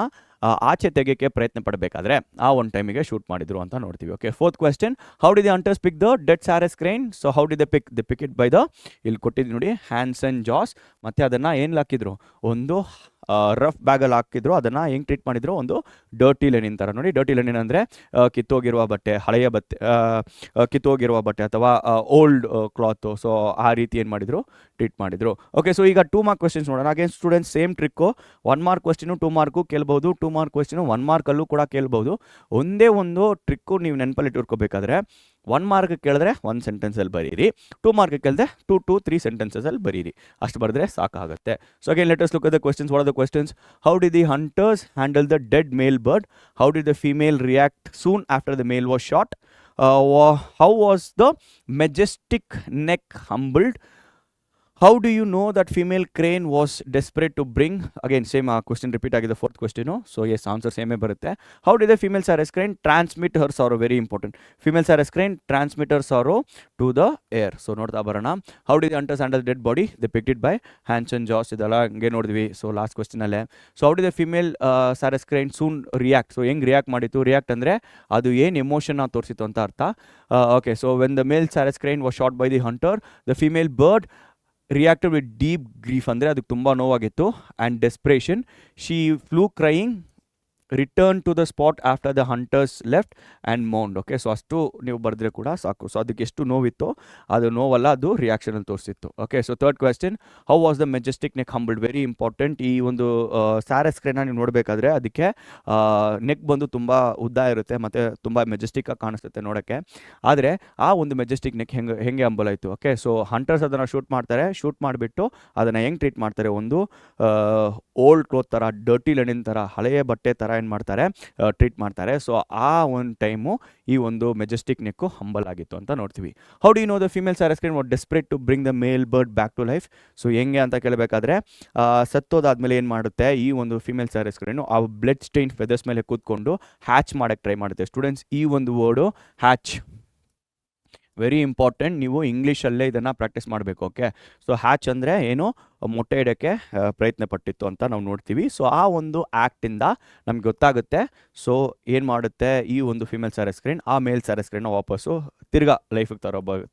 ಆಚೆ ತೆಗೆಯೋಕ್ಕೆ ಪ್ರಯತ್ನ ಪಡಬೇಕಾದ್ರೆ ಆ ಒಂದು ಟೈಮಿಗೆ ಶೂಟ್ ಮಾಡಿದ್ರು ಅಂತ ನೋಡ್ತೀವಿ. Okay, fourth question, how did the hunters pick the dead sarus crane. So how did the pick it by the, ಇಲ್ಲಿ ಕೊಟ್ಟಿದ್ದು ನೋಡಿ, ಹ್ಯಾಂಡ್ಸ್ ಆ್ಯಂಡ್ ಜಾಸ್. ಮತ್ತು ಅದನ್ನು ಏನು ಹಾಕಿದ್ರು, ಒಂದು ರಫ್ ಬ್ಯಾಗಲ್ಲಿ ಹಾಕಿದ್ರು. ಅದನ್ನು ಹೆಂಗೆ ಟ್ರೀಟ್ ಮಾಡಿದ್ರು, ಒಂದು ಡರ್ಟಿ ಲೆನಿನ್ ಥರ. ನೋಡಿ, ಡರ್ಟಿ ಲೆನಿನ್ ಅಂದರೆ ಕಿತ್ತೋಗಿರುವ ಬಟ್ಟೆ, ಹಳೆಯ ಬಟ್ಟೆ, ಕಿತ್ತೋಗಿರುವ ಬಟ್ಟೆ ಅಥವಾ ಓಲ್ಡ್ ಕ್ಲಾತು. ಸೊ ಆ ರೀತಿ ಏನು ಮಾಡಿದರು, ಟ್ರೀಟ್ ಮಾಡಿದರು. ಓಕೆ, ಸೊ ಈಗ 2 ಮಾರ್ಕ್ ಕ್ವೆಶ್ಚನ್ಸ್ ನೋಡೋಣ. Again students same trick. 1 mark question 2 mark ಕೇಳ್ಬೋದು, 2 ಮಾರ್ಕ್ ಕ್ವೆಶ್ಚನು 1 ಮಾರ್ಕಲ್ಲೂ ಕೂಡ ಕೇಳ್ಬೋದು. ಒಂದೇ ಒಂದು ಟ್ರಿಕ್ಕು ನೀವು ನೆನಪಲ್ಲಿ ಇಟ್ಕೋಬೇಕಾದ್ರೆ 1 ಮಾರ್ಕ್ ಕೇಳಿದ್ರೆ 1 ಸೆಂಟೆನ್ಸಲ್ಲಿ ಬರೀರಿ, 2 ಮಾರ್ಕ್ ಕೇಳಿದ್ರೆ 2 to 3 ಸೆಂಟೆನ್ಸಲ್ಲಿ ಬರೀರಿ. ಅಷ್ಟು ಬರೆದ್ರೆ ಸಾಕಾಗುತ್ತೆ. So again let us look at the questions. What are the questions? How did the hunters handle the dead male bird? How did the female react soon after the male was shot? How was the majestic neck humbled? How do you know that female crane was desperate to bring? Again, same question repeat agide, fourth question. So yes, answer same barutte. How did the female SAR crane transmit her sorrow? Very important. Female SAR crane transmit her sorrow to the air. So nodta barana. How did the hunters handle dead body? They picked it by hands and jaws. Idala hange nodidvi. So last question alle. So how did the female SAR crane soon react? So ಹೆಂಗೆ react ಮಾಡಿತ್ತು? React ಅಂದರೆ ಅದು ಏನು ಎಮೋಷನ್ನ ತೋರಿಸಿತ್ತು ಅಂತ ಅರ್ಥ. Okay, so when the male SAR crane was shot by the hunter, the female bird reacted with deep grief. ಅಂದರೆ ಅದಕ್ಕೆ ತುಂಬ ನೋವಾಗಿತ್ತು. And desperation. She flew crying, return to the spot after the hunters left and mourned. Okay, so ಅಷ್ಟು ನೀವು ಬರೆದ್ರೆ ಕೂಡ ಸಾಕು. So ಅದಕ್ಕೆ ಎಷ್ಟು ನೋವಿತ್ತು, ಅದು ನೋವಲ್ಲ, ಅದು ರಿಯಾಕ್ಷನಲ್ಲಿ ತೋರಿಸಿತ್ತು. Okay, so third question, how was the majestic neck humbled? Very important. ಈ ಒಂದು ಸ್ಯಾರ್ ಎಸ್ಕ್ರೈನ್ನ ನೀವು ನೋಡಬೇಕಾದ್ರೆ ಅದಕ್ಕೆ ನೆಕ್ ಬಂದು ತುಂಬ ಉದ್ದ ಇರುತ್ತೆ ಮತ್ತು ತುಂಬ ಮೆಜೆಸ್ಟಿಕ್ಕಾಗಿ ಕಾಣಿಸುತ್ತೆ ನೋಡೋಕ್ಕೆ. ಆದರೆ ಆ ಒಂದು ಮೆಜೆಸ್ಟಿಕ್ ನೆಕ್ ಹೆಂಗೆ ಹಂಬಲ್ ಆಯಿತು? ಓಕೆ, ಸೊ ಹಂಟರ್ಸ್ ಅದನ್ನು ಶೂಟ್ ಮಾಡ್ತಾರೆ. ಶೂಟ್ ಮಾಡಿಬಿಟ್ಟು ಅದನ್ನು ಹೆಂಗೆ ಟ್ರೀಟ್ ಮಾಡ್ತಾರೆ, ಒಂದು ಓಲ್ಡ್ ಕ್ಲೋತ್ ಥರ, ಡರ್ಟಿ ಲೆನಿನ್ ಥರ, ಹಳೆಯ ಬಟ್ಟೆ ಥರ ಏನು ಮಾಡ್ತಾರೆ, ಟ್ರೀಟ್ ಮಾಡ್ತಾರೆ. ಸೊ ಆ ಒಂದು ಟೈಮು ಈ ಒಂದು ಮೆಜೆಸ್ಟಿಕ್ ನೆಕ್ಕು ಹಂಬಲ್ ಆಗಿತ್ತು ಅಂತ ನೋಡ್ತೀವಿ. How do you know the female SAR crane was desperate to bring the male bird back to life? So ಹೆಂಗೆ ಅಂತ ಕೇಳಬೇಕಾದ್ರೆ ಸತ್ತೋದಾದ್ಮೇಲೆ ಏನು ಮಾಡುತ್ತೆ ಈ ಒಂದು ಫೀಮೇಲ್ SAR crane, ಆ ಬ್ಲಡ್ ಸ್ಟೈನ್ ಫೆದರ್ಸ್ ಮೇಲೆ ಕೂತ್ಕೊಂಡು ಹ್ಯಾಚ್ ಮಾಡೋಕ್ಕೆ ಟ್ರೈ ಮಾಡುತ್ತೆ. ಸ್ಟೂಡೆಂಟ್ಸ್, ಈ ಒಂದು ವರ್ಡು ಹ್ಯಾಚ್ ವೆರಿ ಇಂಪಾರ್ಟೆಂಟ್, ನೀವು ಇಂಗ್ಲೀಷಲ್ಲೇ ಇದನ್ನು ಪ್ರಾಕ್ಟೀಸ್ ಮಾಡಬೇಕು. ಓಕೆ, ಸೊ ಹ್ಯಾಚ್ ಅಂದರೆ ಏನು, ಮೊಟ್ಟೆ ಇಡೋಕ್ಕೆ ಪ್ರಯತ್ನ ಪಟ್ಟಿತ್ತು ಅಂತ ನಾವು ನೋಡ್ತೀವಿ. ಸೊ ಆ ಒಂದು ಆ್ಯಕ್ಟಿಂದ ನಮ್ಗೆ ಗೊತ್ತಾಗುತ್ತೆ ಸೊ ಏನು ಮಾಡುತ್ತೆ ಈ ಒಂದು ಫಿಮೇಲ್ ಸ್ಯಾರಸ್ಕ್ರೀನ್ ಆ ಮೇಲ್ ಸ್ಯಾರಸ್ಕ್ರೀನ್ನ ವಾಪಸ್ಸು ತಿರ್ಗಾ ಲೈಫಿಗೆ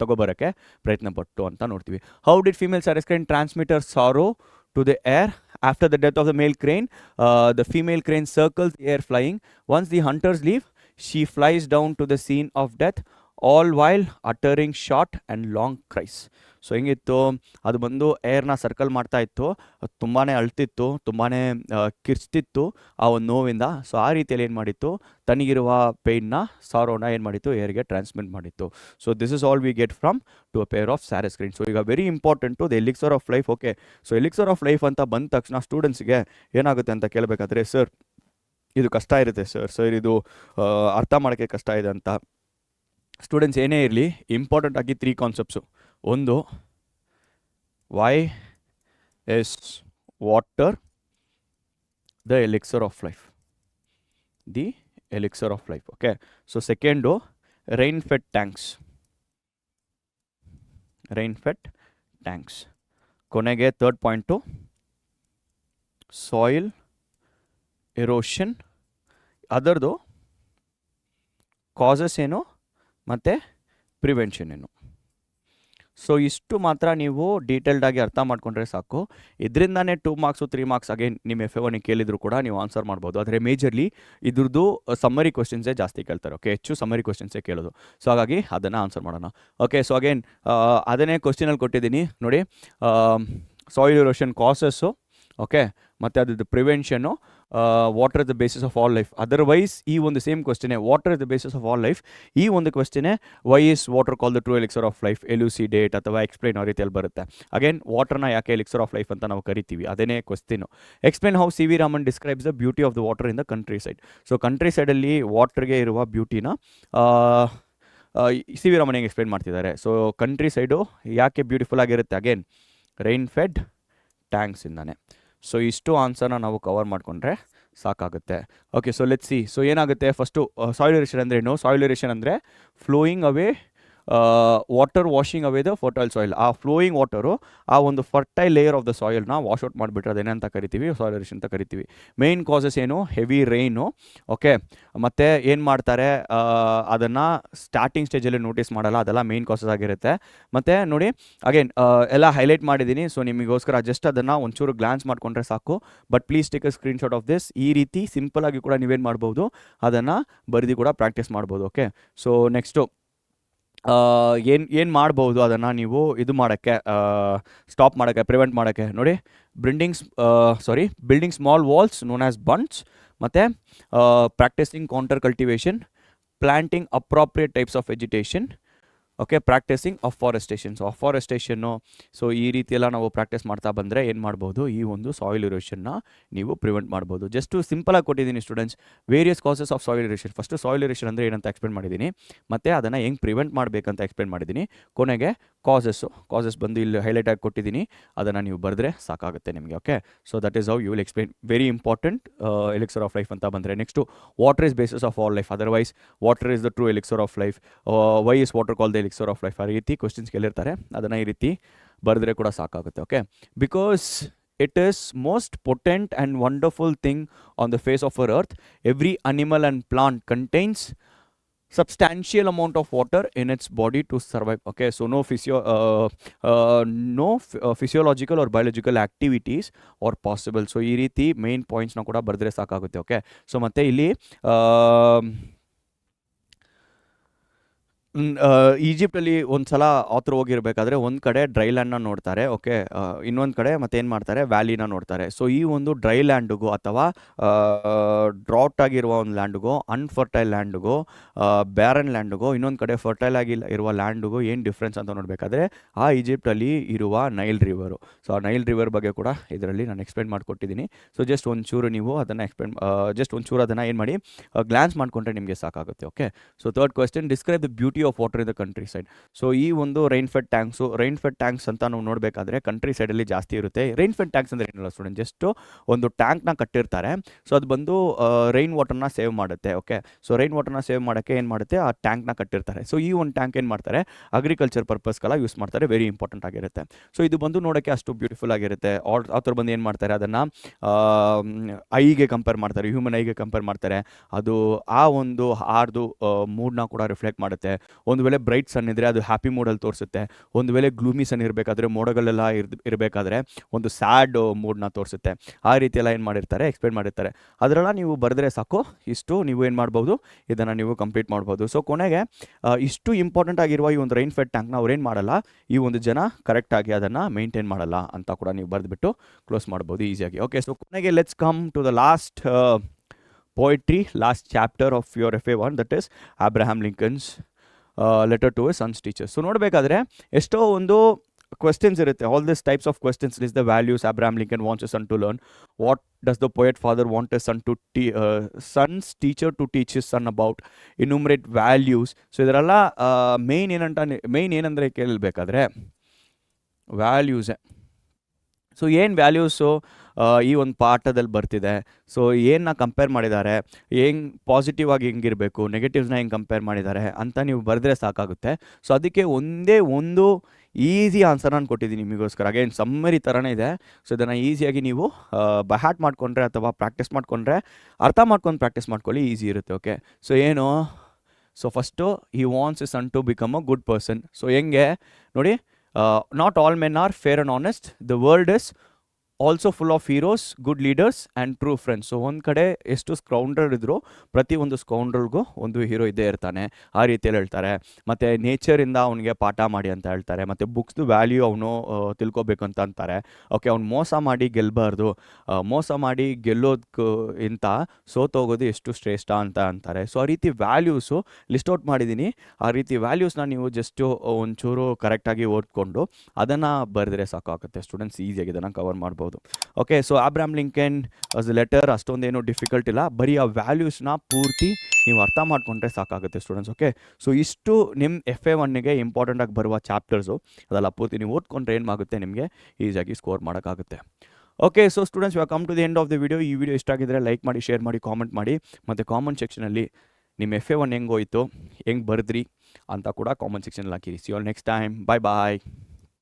ತಗೊಬರೋಕ್ಕೆ ಪ್ರಯತ್ನ ಪಟ್ಟು ಅಂತ ನೋಡ್ತೀವಿ. How did female sarus crane transmit her sorrow to the air? After the death of the male crane, the female crane circles the air flying. Once the hunters leave, she flies down to the scene of death, all while uttering short and long cries. So ಹೆಂಗಿತ್ತು, ಅದು ಬಂದು ಏರ್ನ circle ಮಾಡ್ತಾ ಇತ್ತು, ತುಂಬಾ ಅಳ್ತಿತ್ತು, ತುಂಬಾ ಕಿರ್ಚ್ತಿತ್ತು ಆ ಒಂದು ನೋವಿಂದ. So ಆ ರೀತಿಯಲ್ಲಿ ಏನು ಮಾಡಿತ್ತು, ತನಗಿರುವ ಪೇಯ್ನ ಸಾರೋನ ಏನು ಮಾಡಿತ್ತು ಏರ್ಗೆ ಟ್ರಾನ್ಸ್ಮಿಟ್ ಮಾಡಿತ್ತು. So this is all we get from to a pair of sarus crane. So ಈಗ very important the elixir of life. Okay, so elixir of life ಅಂತ ಬಂದ ತಕ್ಷಣ ಸ್ಟೂಡೆಂಟ್ಸ್ಗೆ ಏನಾಗುತ್ತೆ ಅಂತ ಕೇಳಬೇಕಾದ್ರೆ, ಸರ್ ಇದು ಕಷ್ಟ ಇರುತ್ತೆ ಸರ್ ಇದು ಅರ್ಥ ಮಾಡೋಕ್ಕೆ ಕಷ್ಟ ಇದೆ ಅಂತ. ಸ್ಟೂಡೆಂಟ್ಸ್ ಏನೇ ಇರಲಿ, ಇಂಪಾರ್ಟೆಂಟ್ ಆಗಿ 3 ಕಾನ್ಸೆಪ್ಟ್ಸು. ಒಂದು, why is water the elixir of life, the elixir of life. Okay, so second, rain fed tanks. ಕೊನೆಗೆ ಥರ್ಡ್ ಪಾಯಿಂಟು, ಸಾಯಿಲ್ ಎರೋಷನ್, ಅದರದು ಕಾಸಸ್ ಏನು ಮತ್ತು ಪ್ರಿವೆನ್ಷನ್ ಏನು. ಸೊ ಇಷ್ಟು ಮಾತ್ರ ನೀವು ಡೀಟೇಲ್ಡಾಗಿ ಅರ್ಥ ಮಾಡ್ಕೊಂಡ್ರೆ ಸಾಕು. ಇದರಿಂದಾನೇ 2 ಮಾರ್ಕ್ಸು 3 ಮಾರ್ಕ್ಸ್ ಅಗೇನ್ ನಿಮ್ಮ FA1 ಕೇಳಿದ್ರು ಕೂಡ ನೀವು ಆನ್ಸರ್ ಮಾಡ್ಬೋದು. ಆದರೆ ಮೇಜರ್ಲಿ ಇದ್ರದ್ದು ಸಮ್ಮರಿ ಕ್ವೆಶ್ಚನ್ಸೇ ಜಾಸ್ತಿ ಕೇಳ್ತಾರೆ. ಓಕೆ, ಹೆಚ್ಚು ಸಮ್ಮರಿ ಕ್ವೆಶ್ಚನ್ಸೇ ಕೇಳೋದು. ಸೊ ಹಾಗಾಗಿ ಅದನ್ನು ಆನ್ಸರ್ ಮಾಡೋಣ. ಓಕೆ, ಸೊ ಅಗೇನ್ ಅದನ್ನೇ ಕ್ವೆಶ್ಚನಲ್ಲಿ ಕೊಟ್ಟಿದ್ದೀನಿ ನೋಡಿ. ಸಾಯಿಲ್ ಎರೋಷನ್ ಕಾಸಸ್ಸು, ಓಕೆ, ಮತ್ತು ಅದ್ರದ್ದು ಪ್ರಿವೆನ್ಷನ್ನು, water is the basis of all life. Otherwise ಈ ಒಂದು ಸೇಮ್ ಕ್ವೆಶ್ಚನೇ, water is the basis of all life, ಈ ಒಂದು ಕ್ವೆಶ್ಚನೇ why is water call the true elixir of life, elucidate ಅಥವಾ ಎಕ್ಸ್ಪ್ಲೈನ್ ಆ ರೀತಿಯಲ್ಲಿ ಬರುತ್ತೆ. ಅಗೇನ್ ವಾಟರ್ನ ಯಾಕೆ ಎಲಿಕ್ಸರ್ ಆಫ್ ಲೈಫ್ ಅಂತ ನಾವು ಕರಿತೀವಿ, ಅದೇನೇ question. Explain how C V Raman describes the beauty of the water in the countryside. So ಕಂಟ್ರಿ ಸೈಡಲ್ಲಿ ವಾಟರ್ಗೆ ಇರುವ ಬ್ಯೂಟಿನ ಸಿ ವಿ ರಾಮನ್ ಹೆಂಗೆ ಎಕ್ಸ್ಪ್ಲೈನ್ ಮಾಡ್ತಿದ್ದಾರೆ. ಸೊ ಕಂಟ್ರಿ ಸೈಡು ಯಾಕೆ ಬ್ಯೂಟಿಫುಲ್ ಆಗಿರುತ್ತೆ, ಅಗೇನ್ ರೈನ್ ಫೆಡ್ ಟ್ಯಾಂಕ್ಸಿಂದಾನೆ. ಸೊ ಇಷ್ಟು ಆನ್ಸರ್ನ ನಾವು ಕವರ್ ಮಾಡಿಕೊಂಡ್ರೆ ಸಾಕಾಗುತ್ತೆ. Okay, so let's see. So ಏನಾಗುತ್ತೆ, ಫಸ್ಟು ಸಾಯಿಲ್ ಎರೇಷನ್ ಅಂದರೆ ಏನು? ಸಾಯಿಲ್ ಎರೇಷನ್ ಅಂದರೆ flowing away water washing away the fertile soil. ಆ ಫ್ಲೋಯಿಂಗ್ ವಾಟರು ಆ ಒಂದು ಫರ್ಟೈಲ್ ಲೇಯರ್ ಆಫ್ ದ ಸಾಯಿಲ್ನ ವಾಶ್ಔಟ್ ಮಾಡಿಬಿಟ್ರೆ ಅದೇನೇ ಅಂತ ಕರಿತೀವಿ, ಸಾಯಿಲ್ ಎರೇಷನ್ ಅಂತ ಕರಿತೀವಿ. ಮೇಯ್ನ್ ಕಾಸಸ್ ಏನು, ಹೆವಿ ರೈನು. ಓಕೆ, ಮತ್ತು ಏನು ಮಾಡ್ತಾರೆ, ಅದನ್ನು ಸ್ಟಾರ್ಟಿಂಗ್ ಸ್ಟೇಜಲ್ಲಿ ನೋಟಿಸ್ ಮಾಡಲ್ಲ, ಅದೆಲ್ಲ ಮೇಯ್ನ್ ಕಾಸಸ್ ಆಗಿರುತ್ತೆ. ಮತ್ತು ನೋಡಿ ಅಗೇನ್ ಎಲ್ಲ ಹೈಲೈಟ್ ಮಾಡಿದ್ದೀನಿ. ಸೊ ನಿಮಗೋಸ್ಕರ ಜಸ್ಟ್ ಅದನ್ನು ಒಂಚೂರು ಗ್ಲಾನ್ಸ್ ಮಾಡಿಕೊಂಡ್ರೆ ಸಾಕು. But please take a screenshot of this. ಈ ರೀತಿ ಸಿಂಪಲಾಗಿ ಕೂಡ ನೀವೇನು ಮಾಡ್ಬೋದು, ಅದನ್ನು ಬರೆದು ಕೂಡ ಪ್ರಾಕ್ಟೀಸ್ ಮಾಡ್ಬೋದು. ಓಕೆ, ಸೊ ನೆಕ್ಸ್ಟು ಏನು ಮಾಡ್ಬೋದು ಅದನ್ನು ನೀವು ಇದು ಮಾಡೋಕ್ಕೆ, ಸ್ಟಾಪ್ ಮಾಡೋಕ್ಕೆ, ಪ್ರಿವೆಂಟ್ ಮಾಡೋಕ್ಕೆ ನೋಡಿ. Building small walls known as bunds, ಮತ್ತು practising contour cultivation, planting appropriate types of vegetation, okay, practising afforestation. So ಅಫಾರೆಸ್ಟೇಷನ್ನು, ಸೊ ಈ ರೀತಿಯೆಲ್ಲ ನಾವು ಪ್ರಾಕ್ಟೀಸ್ ಮಾಡ್ತಾ ಬಂದರೆ ಏನು ಮಾಡ್ಬೋದು, ಈ ಒಂದು ಸಾಯಿಲ್ ಇರೋಷನ್ನ ನೀವು ಪ್ರಿವೆಂಟ್ ಮಾಡ್ಬೋದು. ಜಸ್ಟು ಸಿಂಪಲಾಗಿ ಕೊಟ್ಟಿದ್ದೀನಿ students, various causes of soil erosion. First soil erosion ಅಂದರೆ ಏನಂತ ಎಕ್ಸ್ಪ್ಲೇನ್ ಮಾಡಿದ್ದೀನಿ, ಮತ್ತು ಅದನ್ನು ಹೆಂಗೆ ಪ್ರಿವೆಂಟ್ ಮಾಡಬೇಕಂತ ಎಕ್ಸ್ಪ್ಲೇನ್ ಮಾಡಿದ್ದೀನಿ. ಕೊನೆಗೆ ಕಾಸಸ್ ಬಂದು ಇಲ್ಲಿ ಹೈಲೈಟ್ ಆಗಿ ಕೊಟ್ಟಿದ್ದೀನಿ, ಅದನ್ನು ನೀವು ಬರೆದ್ರೆ ಸಾಕಾಗುತ್ತೆ ನಿಮಗೆ. Okay, so that is how you will explain. Very important elixir of life ಅಂತ ಬಂದರೆ. Next water is basis of all life, otherwise water is the true elixir of life, why is water call the elixir of life. ಆ ರೀತಿ questions ಕೇಳಿರ್ತಾರೆ, ಅದನ್ನು ಈ ರೀತಿ ಬರೆದ್ರೆ ಕೂಡ ಸಾಕಾಗುತ್ತೆ. Okay, because it is most potent and wonderful thing on the face of our earth. Every animal and plant contains substantial amount of water in its body to survive. Okay, so no physiological or biological activities are possible. So ಈ ರೀತಿ main ಪಾಯಿಂಟ್ಸ್ನ ಕೂಡ ಬರೆದ್ರೆ ಸಾಕಾಗುತ್ತೆ. Okay, so ಮತ್ತೆ ಇಲ್ಲಿ ಈಜಿಪ್ಟಲ್ಲಿ ಒಂದು ಸಲ author ಹೋಗಿರಬೇಕಾದ್ರೆ ಒಂದು ಕಡೆ ಡ್ರೈ ಲ್ಯಾಂಡ್ನ ನೋಡ್ತಾರೆ. ಓಕೆ, ಇನ್ನೊಂದು ಕಡೆ ಮತ್ತೇನು ಮಾಡ್ತಾರೆ, ವ್ಯಾಲಿನ ನೋಡ್ತಾರೆ. ಸೊ ಈ ಒಂದು ಡ್ರೈ ಲ್ಯಾಂಡ್ಗೂ ಅಥವಾ ಡ್ರಾಟ್ ಆಗಿರುವ ಒಂದು ಲ್ಯಾಂಡ್ಗೂ, ಅನ್ಫರ್ಟೈಲ್ ಲ್ಯಾಂಡ್ಗೂ, ಬ್ಯಾರನ್ ಲ್ಯಾಂಡ್ಗೂ, ಇನ್ನೊಂದು ಕಡೆ ಫರ್ಟೈಲ್ ಆಗಿ ಇರುವ ಲ್ಯಾಂಡ್ಗೂ ಏನು ಡಿಫ್ರೆನ್ಸ್ ಅಂತ ನೋಡಬೇಕಾದ್ರೆ ಆ ಈಜಿಪ್ಟಲ್ಲಿ ಇರುವ ನೈಲ್ ರಿವರು. ಸೊ ಆ ನೈಲ್ ರಿವರ್ ಬಗ್ಗೆ ಕೂಡ ಇದರಲ್ಲಿ ನಾನು ಎಕ್ಸ್ಪ್ಲೇನ್ ಮಾಡಿಕೊಟ್ಟಿದ್ದೀನಿ. ಸೊ ಜಸ್ಟ್ ಒಂಚೂರು ನೀವು ಅದನ್ನು ಅದನ್ನು ಏನು ಮಾಡಿ ಗ್ಲಾನ್ಸ್ ಮಾಡಿಕೊಂಡ್ರೆ ನಿಮಗೆ ಸಾಕಾಗುತ್ತೆ. Okay, so third question, describe the beauty of water in the countryside. So ಈ ಒಂದು ರೈನ್ ಫೆಡ್ ಟ್ಯಾಂಕ್ಸ್ ಅಂತ ನಾವು ನೋಡಬೇಕಾದ್ರೆ ಕಂಟ್ರಿ ಸೈಡಲ್ಲಿ ಜಾಸ್ತಿ ಇರುತ್ತೆ. ರೈನ್ ಫೆಡ್ ಟ್ಯಾಂಕ್ಸ್ ಅಂದರೆ ಏನಿಲ್ಲ ಸ್ಟೂಡೆಂಟ್, ಜಸ್ಟ್ ಒಂದು ಟ್ಯಾಂಕ್ನ ಕಟ್ಟಿರ್ತಾರೆ. ಸೊ ಅದು ಬಂದು ರೈನ್ ವಾಟರ್ನ ಸೇವ್ ಮಾಡುತ್ತೆ. ಓಕೆ, ಸೊ ರೈನ್ ವಾಟರ್ನ ಸೇವ್ ಮಾಡೋಕ್ಕೆ ಏನು ಮಾಡುತ್ತೆ, ಆ ಟ್ಯಾಂಕ್ನ ಕಟ್ಟಿರ್ತಾರೆ. ಸೊ ಈ ಒಂದು ಟ್ಯಾಂಕ್ ಏನು ಮಾಡ್ತಾರೆ, ಅಗ್ರಿಕಲ್ಚರ್ ಪರ್ಪಸ್ಗೆಲ್ಲ ಯೂಸ್ ಮಾಡ್ತಾರೆ, ವೆರಿ ಇಂಪಾರ್ಟೆಂಟ್ ಆಗಿರುತ್ತೆ. ಸೊ ಇದು ಬಂದು ನೋಡೋಕ್ಕೆ ಅಷ್ಟು ಬ್ಯೂಟಿಫುಲ್ ಆಗಿರುತ್ತೆ. ಆಥರ್ ಬಂದು ಏನು ಮಾಡ್ತಾರೆ, ಅದನ್ನು ಐಗೆ ಕಂಪೇರ್ ಮಾಡ್ತಾರೆ, ಹ್ಯೂಮನ್ ಐಗೆ ಕಂಪೇರ್ ಮಾಡ್ತಾರೆ. ಅದು ಆ ಒಂದು ಹಾರ್ದು ಮೂಡ್ನ ಕೂಡ ರಿಫ್ಲೆಕ್ಟ್ ಮಾಡುತ್ತೆ. ಒಂದು ವೇಳೆ ಬ್ರೈಟ್ ಸನ್ ಇದ್ದರೆ ಅದು ಹ್ಯಾಪಿ ಮೂಡಲ್ಲಿ ತೋರಿಸುತ್ತೆ. ಒಂದು ವೇಳೆ ಗ್ಲೂಮಿ ಸನ್ ಇರಬೇಕಾದ್ರೆ, ಮೋಡಗಳೆಲ್ಲ ಇರಬೇಕಾದ್ರೆ ಒಂದು ಸ್ಯಾಡ್ ಮೂಡ್ನ ತೋರಿಸುತ್ತೆ. ಆ ರೀತಿ ಎಲ್ಲ ಏನು ಮಾಡಿರ್ತಾರೆ, ಎಕ್ಸ್ಪ್ಲೇನ್ ಮಾಡಿರ್ತಾರೆ. ಅದರೆಲ್ಲ ನೀವು ಬರೆದ್ರೆ ಸಾಕು, ಇಷ್ಟು ನೀವು ಏನು ಮಾಡ್ಬೋದು, ಇದನ್ನು ನೀವು ಕಂಪ್ಲೀಟ್ ಮಾಡ್ಬೋದು. ಸೊ ಕೊನೆಗೆ ಇಷ್ಟು ಇಂಪಾರ್ಟೆಂಟ್ ಆಗಿರುವ ಈ ಒಂದು ರೈನ್ ಫೆಡ್ ಟ್ಯಾಂಕ್ನ ಅವ್ರೇನು ಮಾಡಲ್ಲ, ಈ ಒಂದು ಜನ ಕರೆಕ್ಟಾಗಿ ಅದನ್ನು ಮೇಂಟೈನ್ ಮಾಡಲ್ಲ ಅಂತ ಕೂಡ ನೀವು ಬರೆದುಬಿಟ್ಟು ಕ್ಲೋಸ್ ಮಾಡ್ಬೋದು ಈಸಿಯಾಗಿ. ಓಕೆ, ಸೊ ಕೊನೆಗೆ let's come to the last poetry, last chapter of your FA1, that is Abraham Lincoln's letter to his son's teachers. So ನೋಡಬೇಕಾದ್ರೆ ಎಷ್ಟೋ ಒಂದು questions ಇರುತ್ತೆ. All these types of questions is the values Abraham Lincoln wants his son to learn. What does the poet father want his son's teacher to teach his son about? Enumerate values. So ಇದರೆಲ್ಲ main ಏನಂದರೆ ಕೇಳಬೇಕಾದ್ರೆ ವ್ಯಾಲ್ಯೂಸೇ. So ಏನು values ಈ ಒಂದು ಪಾಠದಲ್ಲಿ ಬರ್ತಿದೆ. So ಏನನ್ನ compare ಮಾಡಿದ್ದಾರೆ, ಹೆಂಗೆ ಪಾಸಿಟಿವ್ ಆಗಿ ಹೆಂಗಿರಬೇಕು, ನೆಗೆಟಿವ್ಸ್ನ ಹೆಂಗೆ ಕಂಪೇರ್ ಮಾಡಿದ್ದಾರೆ ಅಂತ ನೀವು ಬರೆದ್ರೆ ಸಾಕಾಗುತ್ತೆ. ಸೊ ಅದಕ್ಕೆ ಒಂದೇ ಒಂದು ಈಸಿ ಆನ್ಸರ್ ನಾನು ಕೊಟ್ಟಿದ್ದೀನಿ ನಿಮಗೋಸ್ಕರ. ಅಗೇನ್ ಸಮ್ಮರಿ ಥರನೇ ಇದೆ. ಸೊ ಇದನ್ನು ಈಸಿಯಾಗಿ ನೀವು ಬೈ ಹಾರ್ಟ್ ಮಾಡಿಕೊಂಡ್ರೆ ಅಥವಾ ಪ್ರಾಕ್ಟೀಸ್ ಮಾಡಿಕೊಂಡ್ರೆ, ಅರ್ಥ ಮಾಡ್ಕೊಂಡು ಪ್ರಾಕ್ಟೀಸ್ ಮಾಡ್ಕೊಳ್ಳಿ, ಈಸಿ ಇರುತ್ತೆ. ಓಕೆ, ಸೊ ಏನು, so first he wants his son to become a good person. So ಹೆಂಗೆ ನೋಡಿ, not all men are fair and honest, the world is also full of heroes, good leaders and true friends. So ಒಂದು ಕಡೆ ಎಷ್ಟು scoundrel ಇದ್ದರೂ ಪ್ರತಿಯೊಂದು ಸ್ಕೌಂಡ್ರಲ್ಗೂ ಒಂದು hero ಇದ್ದೇ ಇರ್ತಾನೆ, ಆ ರೀತಿಯಲ್ಲಿ ಹೇಳ್ತಾರೆ. ಮತ್ತು ನೇಚರಿಂದ ಅವನಿಗೆ ಪಾಠ ಮಾಡಿ ಅಂತ ಹೇಳ್ತಾರೆ. ಮತ್ತು ಬುಕ್ಸ್ದು ವ್ಯಾಲ್ಯೂ ಅವನು ತಿಳ್ಕೊಬೇಕು ಅಂತ ಅಂತಾರೆ. ಓಕೆ, ಅವ್ನು ಮೋಸ ಮಾಡಿ ಗೆಲ್ಲಬಾರ್ದು, ಮೋಸ ಮಾಡಿ ಗೆಲ್ಲೋದಕ್ಕಿಂತ ಸೋತೋಗೋದು ಎಷ್ಟು ಶ್ರೇಷ್ಠ ಅಂತ ಅಂತಾರೆ. ಸೊ ಆ ರೀತಿ ವ್ಯಾಲ್ಯೂಸು ಲಿಸ್ಟ್ ಔಟ್ ಮಾಡಿದ್ದೀನಿ. ಆ ರೀತಿ ವ್ಯಾಲ್ಯೂಸ್ನ ನೀವು ಜಸ್ಟು ಒಂಚೂರು ಕರೆಕ್ಟಾಗಿ ಓದ್ಕೊಂಡು ಅದನ್ನು ಬರೆದ್ರೆ ಸಾಕಾಗುತ್ತೆ ಸ್ಟೂಡೆಂಟ್ಸ್, ಈಸಿಯಾಗಿ ಇದನ್ನು ಕವರ್ ಮಾಡ್ಬೋದು. Okay, so Abraham Lincoln as letter ಅಷ್ಟೊಂದೇನು ಡಿಫಿಕಲ್ಟ್ ಇಲ್ಲ, ಬರೀ ಆ ವ್ಯಾಲ್ಯೂಸ್ನ ಪೂರ್ತಿ ನೀವು ಅರ್ಥ ಮಾಡ್ಕೊಂಡ್ರೆ ಸಾಕಾಗುತ್ತೆ ಸ್ಟೂಡೆಂಟ್ಸ್. ಓಕೆ, ಸೊ ಇಷ್ಟು ನಿಮ್ಮ FA1ಗೆ ಇಂಪಾರ್ಟೆಂಟಾಗಿ ಬರುವ ಚಾಪ್ಟರ್ಸು, ಅದೆಲ್ಲ ಪೂರ್ತಿ ನೀವು ಓದ್ಕೊಂಡ್ರೆ ಏನಾಗುತ್ತೆ, ನಿಮಗೆ ಈಸಿಯಾಗಿ ಸ್ಕೋರ್ ಮಾಡೋಕ್ಕಾಗುತ್ತೆ. Okay, so students, we come to the end of the video. ಈ ವಿಡಿಯೋ ಇಷ್ಟ ಆಗಿದ್ರೆ ಲೈಕ್ ಮಾಡಿ, ಶೇರ್ ಮಾಡಿ, ಕಾಮೆಂಟ್ ಮಾಡಿ, ಮತ್ತು ಕಾಮೆಂಟ್ ಸೆಕ್ಷನಲ್ಲಿ ನಿಮ್ಮ FA1 ಹೆಂಗೋಯ್ತು, ಹೆಂಗೆ ಬರೆದ್ರಿ ಅಂತ ಕೂಡ ಕಾಮೆಂಟ್ ಸೆಕ್ಷನಲ್ಲಿ ಹಾಕಿರಿ. See you all next time. Bye bye.